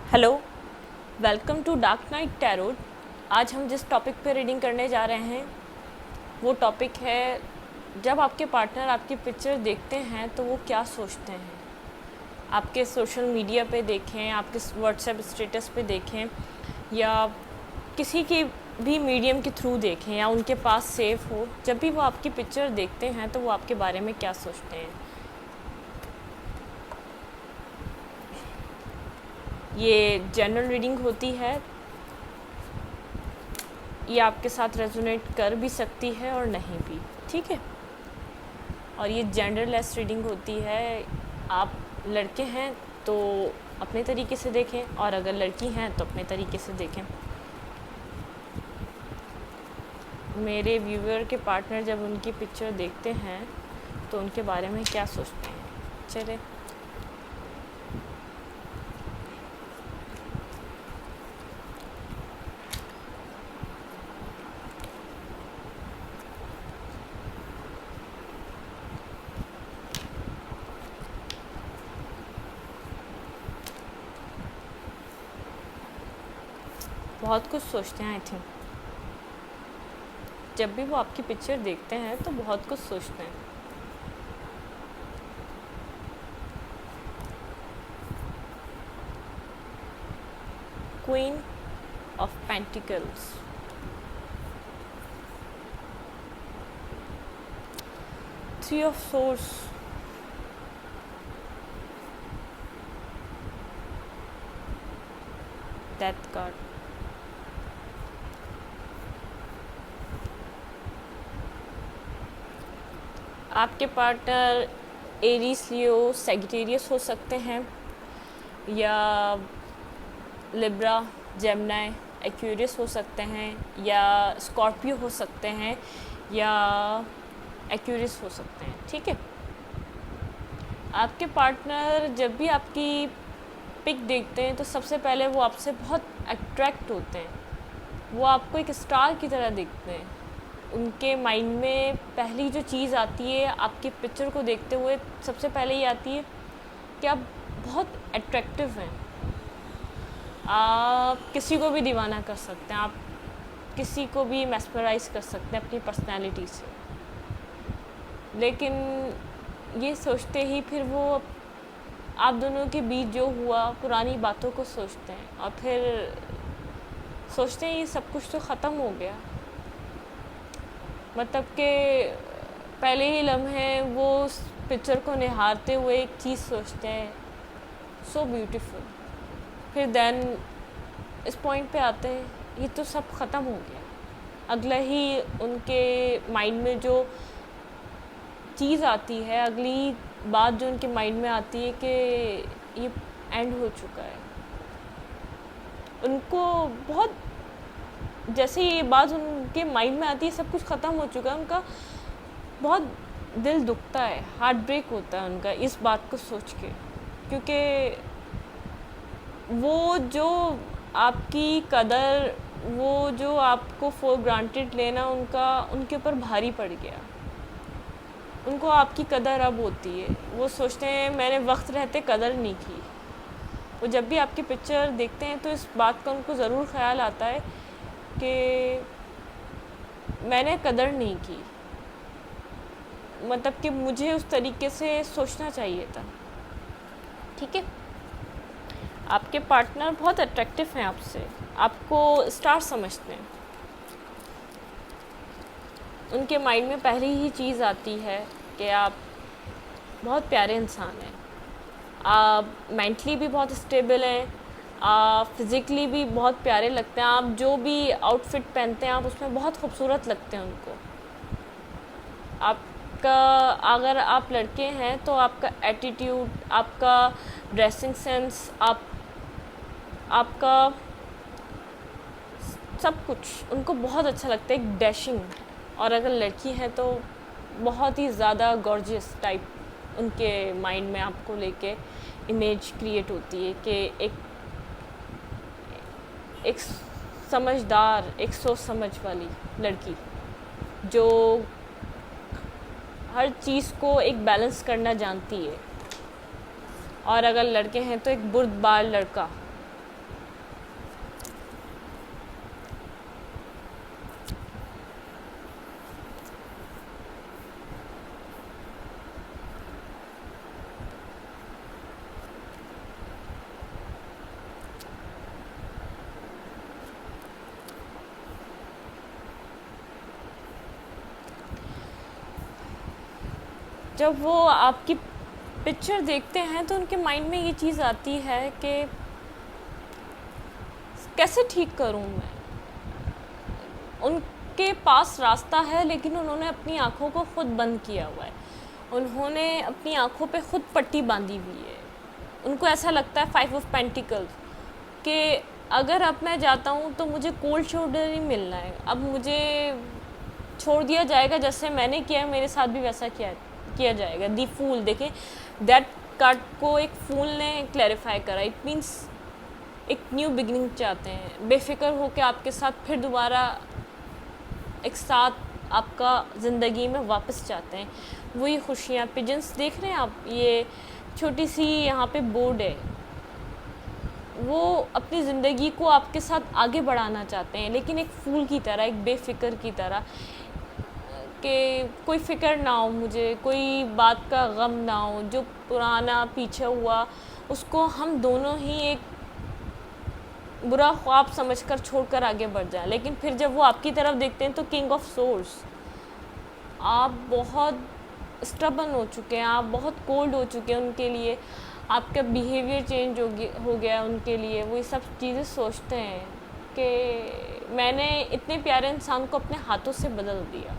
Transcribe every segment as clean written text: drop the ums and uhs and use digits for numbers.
Hello, welcome to Dark Night Tarot. आज हम जिस टॉपिक पे रीडिंग करने जा रहे हैं वो टॉपिक है, जब आपके पार्टनर आपकी पिक्चर देखते हैं तो वो क्या सोचते हैं। आपके सोशल मीडिया पे देखें, आपके व्हाट्सएप स्टेटस पे देखें, या किसी के भी मीडियम के थ्रू देखें, या उनके पास सेव हो, जब भी वो आपकी पिक्चर देखते हैं तो वो आपके बारे में क्या सोचते हैं। ये जनरल रीडिंग होती है, ये आपके साथ रेजोनेट कर भी सकती है और नहीं भी, ठीक है। और ये जेंडरलेस रीडिंग होती है। आप लड़के हैं तो अपने तरीके से देखें, और अगर लड़की हैं तो अपने तरीके से देखें। मेरे व्यूअर के पार्टनर जब उनकी पिक्चर देखते हैं तो उनके बारे में क्या सोचते हैं, चले। बहुत कुछ सोचते हैं आई थिंक। जब भी वो आपकी पिक्चर देखते हैं तो बहुत कुछ सोचते हैं। Queen of pentacles, three of source, death card, आपके पार्टनर एरीज, लियो, सैजिटेरियस हो सकते हैं, या लिब्रा, जेमिनी, एक्वेरियस हो सकते हैं, या स्कॉर्पियो हो सकते हैं, या एक्वेरियस हो सकते हैं, ठीक है। आपके पार्टनर जब भी आपकी पिक देखते हैं तो सबसे पहले वो आपसे बहुत अट्रैक्ट होते हैं। वो आपको एक स्टार की तरह देखते हैं। उनके माइंड में पहली जो चीज़ आती है आपकी पिक्चर को देखते हुए, सबसे पहले ये आती है कि आप बहुत अट्रैक्टिव हैं। आप किसी को भी दीवाना कर सकते हैं, आप किसी को भी मेस्मराइज कर सकते हैं अपनी पर्सनैलिटी से। लेकिन ये सोचते ही फिर वो आप दोनों के बीच जो हुआ पुरानी बातों को सोचते हैं, और फिर सोचते हैं ये सब कुछ तो ख़त्म हो गया। मतलब कि पहले ही लम्हे वो उस पिक्चर को निहारते हुए एक चीज़ सोचते हैं, सो ब्यूटीफुल। फिर देन इस पॉइंट पे आते हैं ये तो सब ख़त्म हो गया। अगला ही उनके माइंड में जो चीज़ आती है, अगली बात जो उनके माइंड में आती है कि ये एंड हो चुका है। उनको बहुत, जैसे ये बात उनके माइंड में आती है सब कुछ ख़त्म हो चुका है, उनका बहुत दिल दुखता है, हार्ट ब्रेक होता है उनका इस बात को सोच के। क्योंकि वो जो आपकी कदर, वो जो आपको फॉर ग्रांटेड लेना उनका उनके ऊपर भारी पड़ गया। उनको आपकी कदर अब होती है। वो सोचते हैं मैंने वक्त रहते कदर नहीं की। वो जब भी आपकी पिक्चर देखते हैं तो इस बात का उनको ज़रूर ख्याल आता है कि मैंने कदर नहीं की, मतलब कि मुझे उस तरीके से सोचना चाहिए था, ठीक है। आपके पार्टनर बहुत अट्रैक्टिव हैं आपसे, आपको स्टार समझते हैं। उनके माइंड में पहली ही चीज़ आती है कि आप बहुत प्यारे इंसान हैं, आप मेंटली भी बहुत स्टेबल हैं, आप फिज़िकली भी बहुत प्यारे लगते हैं। आप जो भी आउटफिट पहनते हैं आप उसमें बहुत खूबसूरत लगते हैं उनको। आपका, अगर आप लड़के हैं तो आपका एटीट्यूड, आपका ड्रेसिंग सेंस, आपका सब कुछ उनको बहुत अच्छा लगता है, एक डैशिंग। और अगर लड़की है तो बहुत ही ज़्यादा गॉर्जियस टाइप उनके माइंड में आपको लेके इमेज क्रिएट होती है कि एक समझदार, एक सोच समझ वाली लड़की जो हर चीज़ को एक बैलेंस करना जानती है। और अगर लड़के हैं तो एक बुर्दबार लड़का जब वो आपकी पिक्चर देखते हैं तो उनके माइंड में ये चीज़ आती है कि कैसे ठीक करूं मैं। उनके पास रास्ता है लेकिन उन्होंने अपनी आँखों को खुद बंद किया हुआ है, उन्होंने अपनी आँखों पे खुद पट्टी बांधी हुई है। उनको ऐसा लगता है 5 ऑफ पेंटिकल्स कि अगर अब मैं जाता हूँ तो मुझे कोल्ड शोल्डर ही मिलना है, अब मुझे छोड़ दिया जाएगा, जैसे मैंने किया है मेरे साथ भी वैसा किया जाएगा। दी फूल, देखें दैट कार्ड को एक फूल ने क्लैरिफाई करा। इट मीन्स एक न्यू बिगिनिंग चाहते हैं, बेफिक्र होकर आपके साथ फिर दोबारा एक साथ आपका ज़िंदगी में वापस चाहते हैं। वही खुशियाँ। पिजन्स देख रहे हैं आप, ये छोटी सी यहाँ पे बोर्ड है, वो अपनी ज़िंदगी को आपके साथ आगे बढ़ाना चाहते हैं, लेकिन एक फूल की तरह, एक बेफिक्र की तरह कि कोई फ़िक्र ना हो मुझे, कोई बात का गम ना हो, जो पुराना पीछे हुआ उसको हम दोनों ही एक बुरा ख्वाब समझकर छोड़कर आगे बढ़ जाएं। लेकिन फिर जब वो आपकी तरफ देखते हैं तो किंग ऑफ सोर्स, आप बहुत स्टबन हो चुके हैं, आप बहुत कोल्ड हो चुके हैं उनके लिए, आपका बिहेवियर चेंज हो गया उनके लिए। वो ये सब चीज़ें सोचते हैं कि मैंने इतने प्यारे इंसान को अपने हाथों से बदल दिया।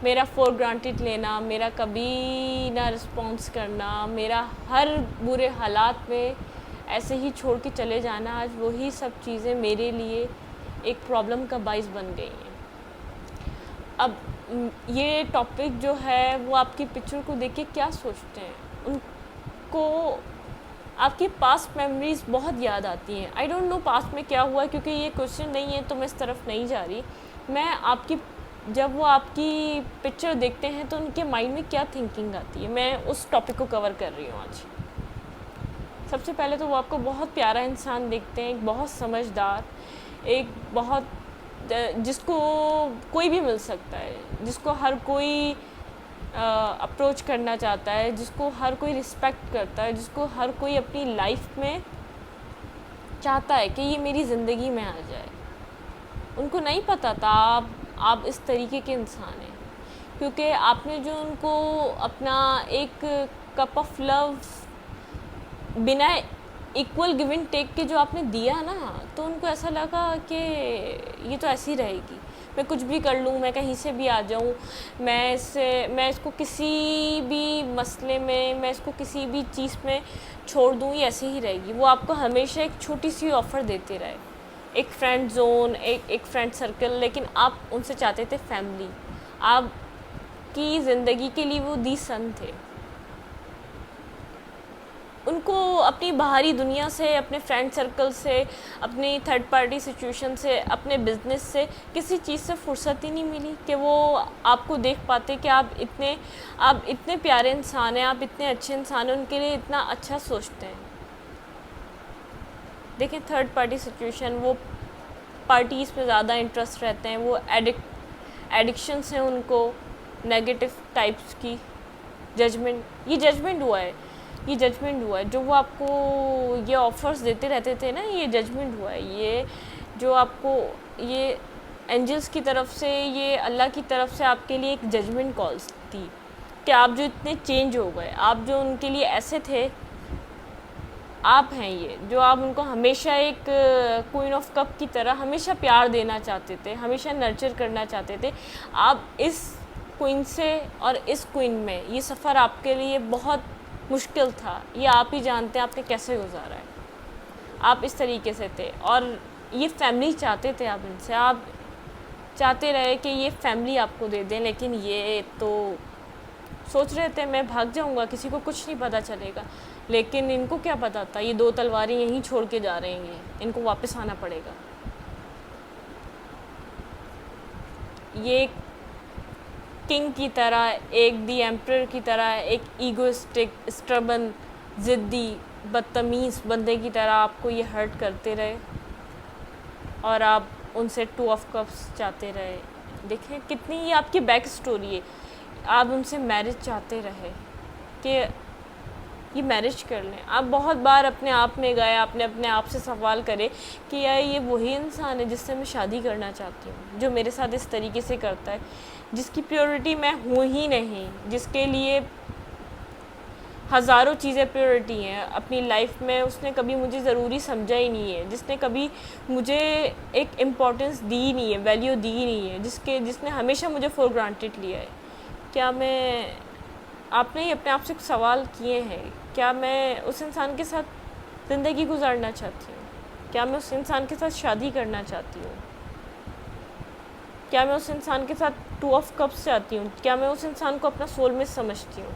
मेरा फॉर ग्रांटेड लेना, मेरा कभी ना रिस्पॉन्स करना, मेरा हर बुरे हालात में ऐसे ही छोड़ के चले जाना, आज वही सब चीज़ें मेरे लिए एक प्रॉब्लम का बाइस बन गई हैं। अब ये टॉपिक जो है वो आपकी पिक्चर को देख के क्या सोचते हैं, उनको आपकी पास्ट मेमोरीज़ बहुत याद आती हैं। आई डोंट नो पास्ट में क्या हुआ, क्योंकि ये क्वेश्चन नहीं है तो मैं इस तरफ नहीं जा रही। मैं आपकी, जब वो आपकी पिक्चर देखते हैं तो उनके माइंड में क्या थिंकिंग आती है, मैं उस टॉपिक को कवर कर रही हूँ आज। सबसे पहले तो वो आपको बहुत प्यारा इंसान देखते हैं, एक बहुत समझदार, एक बहुत जिसको कोई भी मिल सकता है, जिसको हर कोई अप्रोच करना चाहता है, जिसको हर कोई रिस्पेक्ट करता है, जिसको हर कोई अपनी लाइफ में चाहता है कि ये मेरी ज़िंदगी में आ जाए। उनको नहीं पता था आप इस तरीके के इंसान हैं, क्योंकि आपने जो उनको अपना एक कप ऑफ लव बिना इक्वल गिव एंड टेक के जो आपने दिया ना, तो उनको ऐसा लगा कि ये तो ऐसी रहेगी, मैं कुछ भी कर लूँ, मैं कहीं से भी आ जाऊँ, मैं इसको किसी भी मसले में, मैं इसको किसी भी चीज़ में छोड़ दूँ, ये ऐसे ही रहेगी। वो आपको हमेशा एक छोटी सी ऑफ़र देते रहे, एक फ्रेंड जोन, एक फ्रेंड सर्कल, लेकिन आप उनसे चाहते थे फैमिली। आपकी ज़िंदगी के लिए वो दी सन थे। उनको अपनी बाहरी दुनिया से, अपने फ्रेंड सर्कल से, अपनी थर्ड पार्टी सिचुएशन से, अपने बिज़नेस से, किसी चीज़ से फुर्सत ही नहीं मिली कि वो आपको देख पाते कि आप इतने प्यारे इंसान हैं, आप इतने अच्छे इंसान हैं, उनके लिए इतना अच्छा सोचते हैं। देखिए थर्ड पार्टी सिचुएशन, वो पार्टीज़ पे ज़्यादा इंटरेस्ट रहते हैं, वो एडिक्शंस हैं उनको नेगेटिव टाइप्स की। ये जजमेंट हुआ है जो वो आपको ये ऑफ़र्स देते रहते थे ना, ये जजमेंट हुआ है। ये जो आपको ये एंजल्स की तरफ से, ये अल्लाह की तरफ से आपके लिए एक जजमेंट कॉल्स थी कि आप जो इतने चेंज हो गए, आप जो उनके लिए ऐसे थे, आप हैं ये जो आप उनको हमेशा एक क्वीन ऑफ कप की तरह हमेशा प्यार देना चाहते थे, हमेशा नर्चर करना चाहते थे। आप इस क्वीन से और इस क्वीन में ये सफ़र आपके लिए बहुत मुश्किल था, ये आप ही जानते हैं आपने कैसे गुजारा है। आप इस तरीके से थे और ये फैमिली चाहते थे आप इनसे, आप चाहते रहे कि ये फैमिली आपको दे दें, लेकिन ये तो सोच रहे थे मैं भाग जाऊंगा, किसी को कुछ नहीं पता चलेगा। लेकिन इनको क्या पता था ये 2 तलवारें यहीं छोड़ के जा रहे हैं, इनको वापस आना पड़ेगा। ये किंग की तरह, एक दी एम्परर की तरह, एक ईगोइस्टिक, स्टबर्न, ज़िद्दी, बदतमीज़ बंदे की तरह आपको ये हर्ट करते रहे और आप उनसे 2 ऑफ कप्स चाहते रहे। देखें कितनी ये आपकी बैक स्टोरी है। आप उनसे मैरिज चाहते रहे कि ये मैरिज कर लें। आप बहुत बार अपने आप में गए, आपने अपने आप से सवाल करे कि यार ये वही इंसान है जिससे मैं शादी करना चाहती हूँ, जो मेरे साथ इस तरीके से करता है, जिसकी प्रायोरिटी मैं हूँ ही नहीं, जिसके लिए हज़ारों चीज़ें प्रायोरिटी हैं अपनी लाइफ में, उसने कभी मुझे ज़रूरी समझा ही नहीं है, जिसने कभी मुझे एक इम्पोर्टेंस दी नहीं है, वैल्यू दी नहीं है, जिसने हमेशा मुझे फॉर ग्रांटेड लिया है। क्या मैं आपने ही अपने आप से सवाल किए हैं, क्या मैं उस इंसान के साथ ज़िंदगी गुजारना चाहती हूँ? क्या मैं उस इंसान के साथ शादी करना चाहती हूँ? क्या मैं उस इंसान के साथ 2 ऑफ कप्स चाहती हूँ? क्या मैं उस इंसान को अपना सोलमेट समझती हूँ?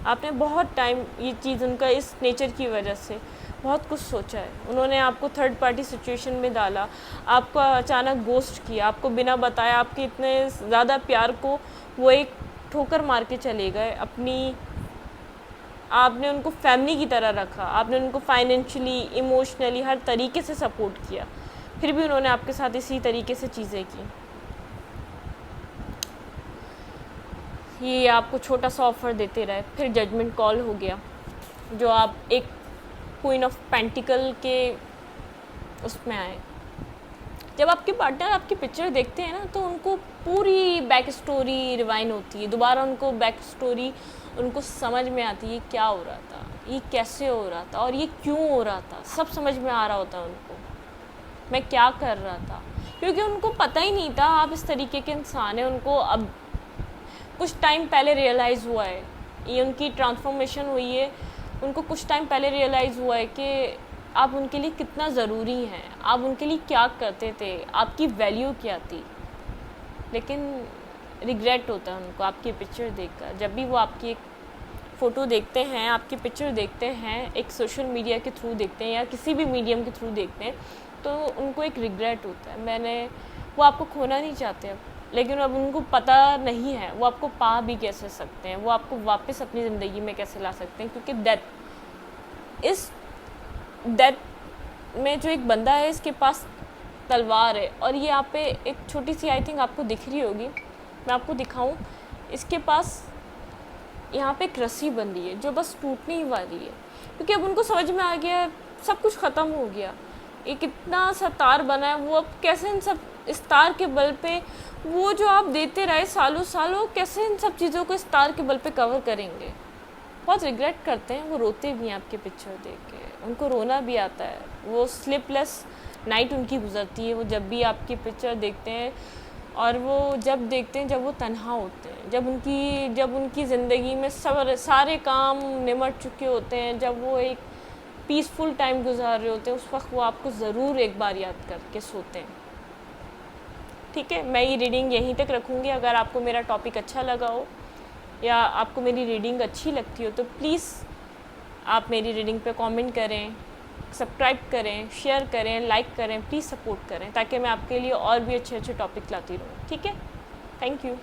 आपने बहुत टाइम ये चीज़ उनका इस नेचर की वजह से बहुत कुछ सोचा है। उन्होंने आपको थर्ड पार्टी सिचुएशन में डाला, आपको अचानक गोस्ट किया, आपको बिना बताए आपके इतने ज़्यादा प्यार को वो एक ठोकर मार के चले गए। आपने उनको फैमिली की तरह रखा, आपने उनको फाइनेंशियली, इमोशनली हर तरीके से सपोर्ट किया, फिर भी उन्होंने आपके साथ इसी तरीके से चीज़ें की। ये आपको छोटा सा ऑफ़र देते रहे, फिर जजमेंट कॉल हो गया, जो आप एक क्वीन ऑफ पेंटिकल के उसमें आए। जब आपके पार्टनर आपकी पिक्चर देखते हैं ना, तो उनको पूरी बैक स्टोरी रिवाइन होती है, दोबारा उनको बैक स्टोरी उनको समझ में आती है, क्या हो रहा था, ये कैसे हो रहा था और ये क्यों हो रहा था, सब समझ में आ रहा होता है उनको, मैं क्या कर रहा था, क्योंकि उनको पता ही नहीं था आप इस तरीके के इंसान हैं। उनको अब कुछ टाइम पहले रियलाइज़ हुआ है, ये उनकी ट्रांसफॉर्मेशन हुई है, उनको कुछ टाइम पहले रियलाइज़ हुआ है कि आप उनके लिए कितना ज़रूरी हैं, आप उनके लिए क्या करते थे, आपकी वैल्यू क्या थी। लेकिन रिग्रेट होता है उनको आपकी पिक्चर देखकर। जब भी वो आपकी एक फ़ोटो देखते हैं, आपकी पिक्चर देखते हैं, एक सोशल मीडिया के थ्रू देखते हैं या किसी भी मीडियम के थ्रू देखते हैं, तो उनको एक रिग्रेट होता है। वो आपको खोना नहीं चाहते अब, लेकिन अब उनको पता नहीं है वो आपको पा भी कैसे सकते हैं, वो आपको वापस अपनी ज़िंदगी में कैसे ला सकते हैं, क्योंकि डेथ में जो एक बंदा है, इसके पास तलवार है, और ये यहाँ पे एक छोटी सी, आई थिंक आपको दिख रही होगी, मैं आपको दिखाऊं, इसके पास यहाँ पे एक रस्सी बंधी है जो बस टूटने ही वाली है, क्योंकि अब उनको समझ में आ गया सब कुछ ख़त्म हो गया, एक इतना सा तार बना है, वो अब कैसे इस तार के बल पे, वो जो आप देते रहे सालों सालों, कैसे इन सब चीज़ों को इस तार के बल पे कवर करेंगे। बहुत रिग्रेट करते हैं, वो रोते भी हैं आपके पिक्चर देख के, उनको रोना भी आता है, वो स्लीपलेस नाइट उनकी गुजरती है वो जब भी आपकी पिक्चर देखते हैं, और वो जब देखते हैं जब वो तन्हा होते हैं, जब उनकी ज़िंदगी में सारे काम निमट चुके होते हैं, जब वो एक पीसफुल टाइम गुजार रहे होते हैं, उस वक्त वो आपको ज़रूर एक बार याद करके सोते हैं। ठीक है, मैं ये रीडिंग यहीं तक रखूँगी। अगर आपको मेरा टॉपिक अच्छा लगा हो या आपको मेरी रीडिंग अच्छी लगती हो, तो प्लीज़ आप मेरी रीडिंग पे कमेंट करें, सब्सक्राइब करें, शेयर करें, लाइक करें, प्लीज़ सपोर्ट करें, ताकि मैं आपके लिए और भी अच्छे अच्छे टॉपिक लाती रहूँ। ठीक है, थैंक यू।